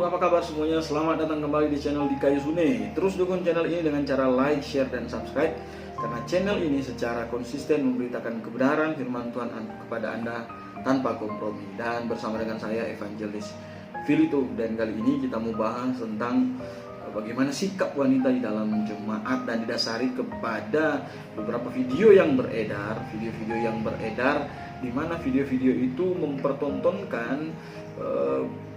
apa kabar semuanya? Selamat datang kembali di channel Dika Yusune. Terus dukung channel ini dengan cara like, share, dan subscribe, karena channel ini secara konsisten memberitakan kebenaran firman Tuhan kepada Anda tanpa kompromi. Dan bersama dengan saya Evangelis Filito, dan kali ini kita mau bahas tentang bagaimana sikap wanita di dalam jemaat, dan didasari kepada beberapa video yang beredar, di mana video-video itu mempertontonkan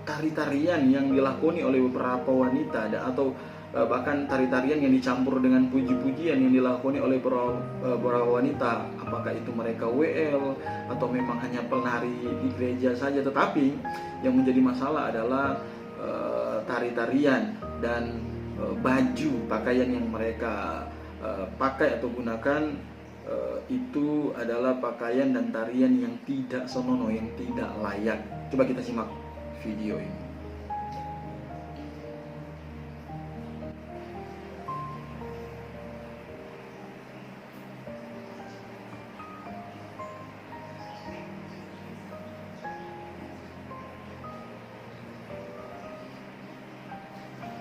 tari-tarian yang dilakoni oleh beberapa wanita, atau bahkan tari-tarian yang dicampur dengan puji-pujian yang dilakoni oleh beberapa wanita. Apakah itu mereka WL atau memang hanya penari di gereja saja. Tetapi yang menjadi masalah adalah tari-tarian dan baju pakaian yang mereka pakai atau gunakan, itu adalah pakaian dan tarian yang tidak senonoh, yang tidak layak. Coba kita simak video ini.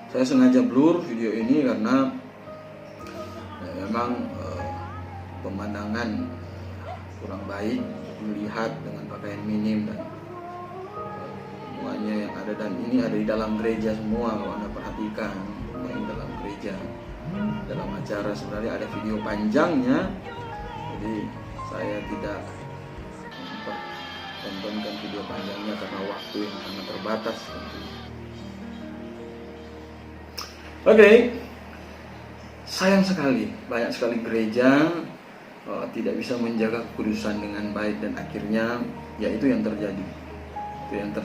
Saya sengaja blur video ini karena memang pemandangan kurang baik melihat dengan pakaian minim dan semuanya yang ada, dan ini ada di dalam gereja semua. Kalau Anda perhatikan, main dalam gereja, dalam acara sebenarnya ada video panjangnya, jadi saya tidak mempertontonkan video panjangnya karena waktu yang sangat terbatas. Oke, sayang sekali banyak sekali gereja tidak bisa menjaga kekudusan dengan baik, dan akhirnya itu yang terjadi.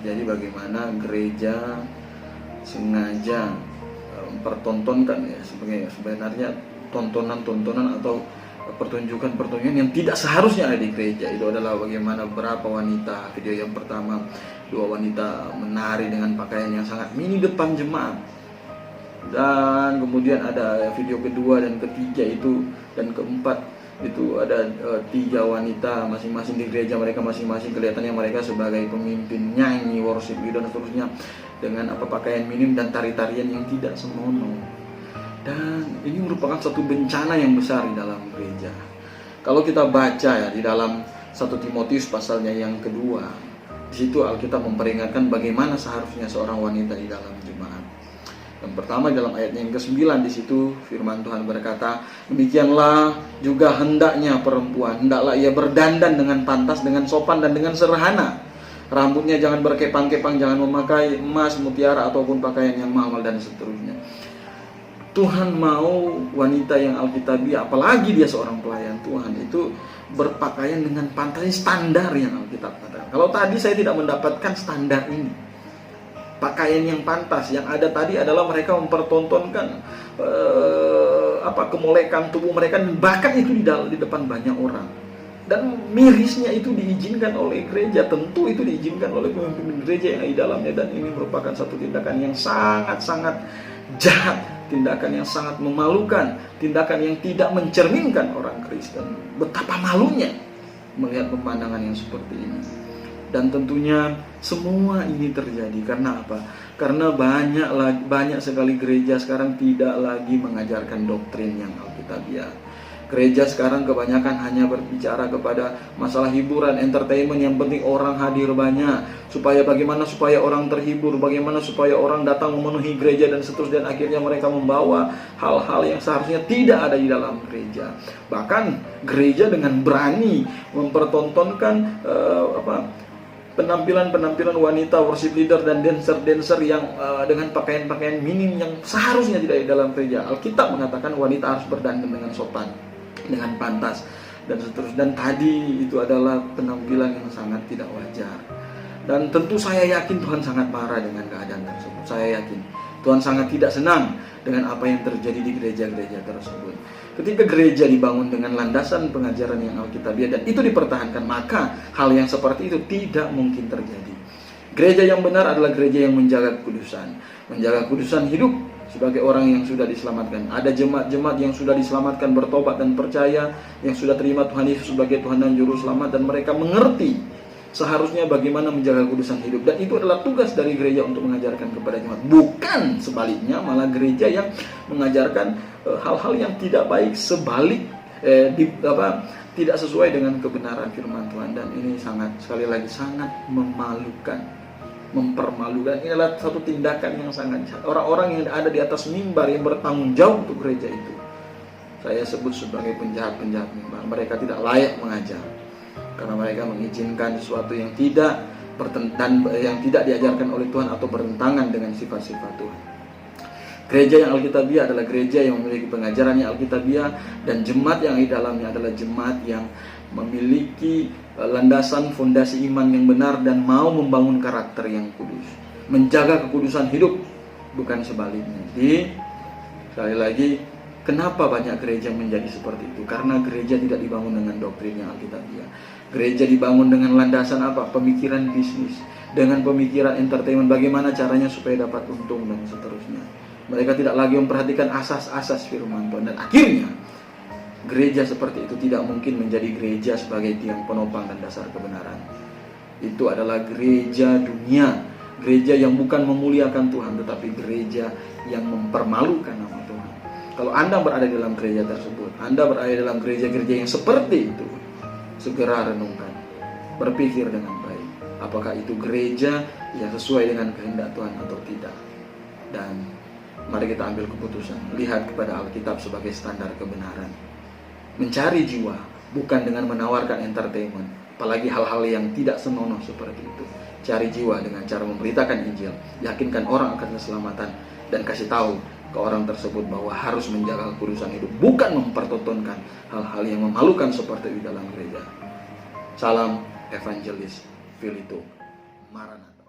Bagaimana gereja sengaja mempertontonkan sebenarnya tontonan atau pertunjukan yang tidak seharusnya ada di gereja. Itu adalah bagaimana beberapa wanita. Video yang pertama, 2 wanita menari dengan pakaian yang sangat mini depan jemaat, dan kemudian ada video kedua dan ketiga itu, dan keempat itu ada 3 wanita masing-masing di gereja mereka masing-masing. Kelihatannya mereka sebagai pemimpin, nyanyi, worship leader dan seterusnya, dengan pakaian minim dan tari-tarian yang tidak senonoh. Dan ini merupakan satu bencana yang besar di dalam gereja. Kalau kita baca di dalam 1 Timotius pasalnya yang kedua, di situ Alkitab memperingatkan bagaimana seharusnya seorang wanita di dalam jemaat. Yang pertama dalam ayat yang ke-9, di situ firman Tuhan berkata, demikianlah juga hendaknya perempuan, hendaklah ia berdandan dengan pantas, dengan sopan dan dengan sederhana. Rambutnya jangan berkepang-kepang, jangan memakai emas, mutiara ataupun pakaian yang mahal dan seterusnya. Tuhan mau wanita yang alkitabiah, apalagi dia seorang pelayan Tuhan, itu berpakaian dengan pantas, standar yang Alkitab katakan. Kalau tadi saya tidak mendapatkan standar ini, pakaian yang pantas. Yang ada tadi adalah mereka mempertontonkan kemolekan tubuh mereka, bahkan itu di depan banyak orang. Dan mirisnya itu diizinkan oleh gereja. Tentu itu diizinkan oleh pemimpin gereja yang di dalamnya, dan ini merupakan satu tindakan yang sangat-sangat jahat, tindakan yang sangat memalukan, tindakan yang tidak mencerminkan orang Kristen. Betapa malunya melihat pemandangan yang seperti ini. Dan tentunya semua ini terjadi karena apa? Karena banyak sekali gereja sekarang tidak lagi mengajarkan doktrin yang alkitabiah. Gereja sekarang kebanyakan hanya berbicara kepada masalah hiburan, entertainment. Yang penting orang hadir banyak, bagaimana supaya orang terhibur, bagaimana supaya orang datang memenuhi gereja dan seterusnya. Dan akhirnya mereka membawa hal-hal yang seharusnya tidak ada di dalam gereja. Bahkan gereja dengan berani mempertontonkan penampilan wanita worship leader dan dancer yang dengan pakaian minim yang seharusnya tidak di dalam gereja. Alkitab mengatakan wanita harus berdandan dengan sopan, dengan pantas dan seterusnya. Dan tadi itu adalah penampilan yang sangat tidak wajar. Dan tentu saya yakin Tuhan sangat marah dengan keadaan tersebut. Saya yakin Tuhan sangat tidak senang dengan apa yang terjadi di gereja-gereja tersebut. Ketika gereja dibangun dengan landasan pengajaran yang alkitabiah dan itu dipertahankan, maka hal yang seperti itu tidak mungkin terjadi. Gereja yang benar adalah gereja yang menjaga kekudusan hidup sebagai orang yang sudah diselamatkan. Ada jemaat-jemaat yang sudah diselamatkan, bertobat dan percaya, yang sudah terima Tuhan Yesus sebagai Tuhan dan Juru Selamat, dan mereka mengerti seharusnya bagaimana menjaga kudusan hidup, dan itu adalah tugas dari gereja untuk mengajarkan kepada jemaat, bukan sebaliknya malah gereja yang mengajarkan hal-hal yang tidak baik, tidak sesuai dengan kebenaran firman Tuhan. Dan ini sekali lagi sangat memalukan, mempermalukan. Ini adalah satu tindakan yang sangat jahat. Orang-orang yang ada di atas mimbar yang bertanggung jawab untuk gereja itu, saya sebut sebagai penjahat-penjahat mimbar. Mereka tidak layak mengajar karena mereka mengizinkan sesuatu yang tidak diajarkan oleh Tuhan atau bertentangan dengan sifat-sifat Tuhan. Gereja yang alkitabiah adalah gereja yang memiliki pengajaran yang alkitabiah, dan jemaat yang di dalamnya adalah jemaat yang memiliki landasan fondasi iman yang benar dan mau membangun karakter yang kudus, menjaga kekudusan hidup, bukan sebaliknya. Jadi sekali lagi, kenapa banyak gereja menjadi seperti itu? Karena gereja tidak dibangun dengan doktrin yang alkitabiah. Gereja dibangun dengan landasan apa? Pemikiran bisnis, dengan pemikiran entertainment, bagaimana caranya supaya dapat untung dan seterusnya. Mereka tidak lagi memperhatikan asas-asas firman Tuhan, dan akhirnya gereja seperti itu tidak mungkin menjadi gereja sebagai tiang penopang dan dasar kebenaran. Itu adalah gereja dunia, gereja yang bukan memuliakan Tuhan, tetapi gereja yang mempermalukan nama Tuhan. Kalau Anda berada dalam gereja tersebut, Anda berada dalam gereja-gereja yang seperti itu, segera renungkan, berpikir dengan baik, apakah itu gereja yang sesuai dengan kehendak Tuhan atau tidak. Dan mari kita ambil keputusan, lihat kepada Alkitab sebagai standar kebenaran. Mencari jiwa bukan dengan menawarkan entertainment, apalagi hal-hal yang tidak senonoh seperti itu. Cari jiwa dengan cara memberitakan Injil, yakinkan orang akan keselamatan, dan kasih tahu ke orang tersebut bahwa harus menjaga kekudusan hidup, bukan mempertontonkan hal-hal yang memalukan seperti di dalam gereja. Salam Evangelis Filito Maranatha.